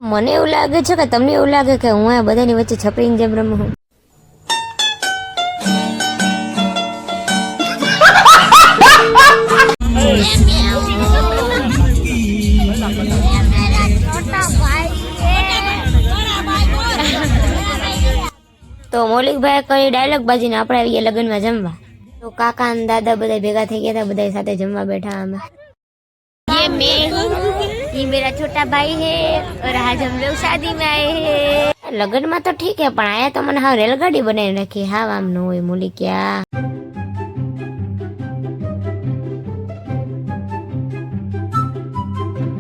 મને એવું લાગે છે કે તમને એવું લાગે કે હું આ બધાની વચ્ચે છપરીની જેમ રમું. તો મૌલિકભાઈ કઈ ડાયલોગ બાજીને આપણે આવી ગયા લગ્નમાં જમવા. તો કાકા અને દાદા બધા ભેગા થઈ ગયા હતા, બધા સાથે જમવા બેઠા અમે. ये मेरा छोटा भाई है और आज हम लोग शादी में आए हैं. लगन में तो ठीक है પણ આયા તો મને હા રેલગાડી બનાવી રાખી. હા આમ ન હોય મૂલી ક્યાં.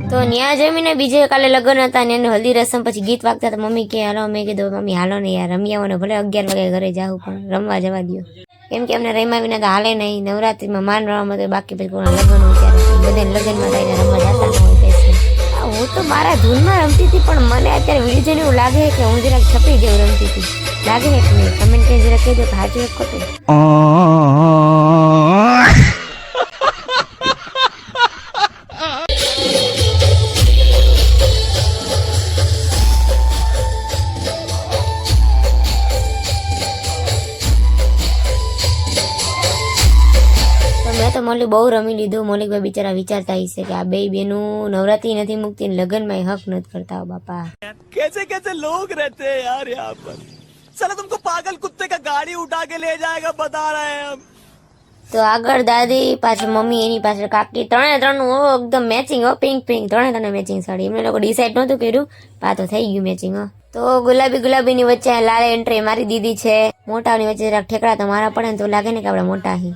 તો ન્યા જમીને બીજે કાલે લગ્ન હતા ને એનું હલ્દી રસમ પછી ગીત વાગતા હતા. મમ્મી કે હાલો, મેં કીધું મમ્મી હાલો ને યાર રમી આવો ને, ભલે 11 વાગે ઘરે જાવ પણ રમવા જવા દો. કેમ કે અમને રમ્યા વિના તો હાલે નહીં. નવરાત્રીમાં માન રમવા તો બાકી પછી કોના લગ્ન હોય ત્યારે બધા લગ્નમાં થઈને રમવા જતા ન હોય પૈસે. હું તો મારા ધૂનમાં રમતી હતી પણ મને અત્યારે વિડીયો જોઈને એવું લાગે કે હું જરાક છપરી જેવું રમતી હતી. લાગે છે કે નહીં? કમેન્ટ કરીને જરાક કહેજો કે સાચું એક ખોટું. મેં તો મોલી બહુ રમી લીધું. મૌલિકભાઈ બિચારા વિચારતા હશે કે આ બે બેનું નવરાત્રી નથી મૂકતી ને લગ્નમાં હક નથી કરતા. બાપા कैसे कैसे लोग रहते हैं यार यहाँ पर. साला तुमको पागल कुत्ते का गाड़ी उठा के ले जाएगा बता रहे हैं हम. તો આગળ દાદી, પાછળ મમ્મી, એની પાછળ કાકી, ત્રણે નું એકદમ મેચિંગ હો. પિંક ત્રણે મેચિંગ સાડી. એમને લોકો ડિસાઈડ નહોતું કર્યું, પા તો થઈ ગયું મેચિંગ હો. તો ગુલાબી ની વચ્ચે લાલ એન્ટ્રી મારી દીધી છે. મોટાની વચ્ચે જરાક ઠેકડા તો મારા પડે ને તો લાગે ને કે આપણે મોટા હી.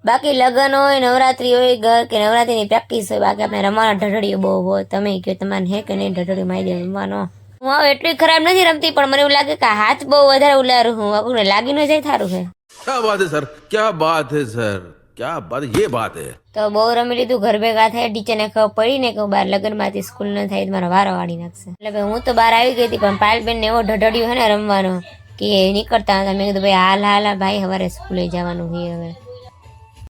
બાકી લગ્ન હોય, નવરાત્રી હોય, ઘર કે નવરાત્રીની પ્રેક્ટિસ હોય, બાકી આપણે રમવાનો ઢઢડીઓ બહુ હોય. તમે કહો તમારે હે કે નહીં ઢઢડીઓ મારી દે રમવાનો. હું હવે એટલી ખરાબ નથી રમતી પણ મને એવું લાગે કે હાથ બહુ વધારે ઉલારું હું. આપણને લાગી ન જાય થારું છે. क्या बात है सर, क्या बात है सर, क्या બાત, ये बात है. તો બહુ રમી લીધું, ઘર ભેગા થયા. ટીચરને ખબર પડી ને કે બહાર લગ્નમાંથી સ્કૂલ ન થાય મારો વારો વાળી નાખશે. એટલે હું તો બહાર આવી ગઈ હતી પણ પાયલબેન ને એવો ઢઢડ્યો હે ને રમવાનો કે નીકળતા હતા. મેં કીધું ભાઈ હાલ ભાઈ સવારે સ્કૂલે જવાનું હોય હવે.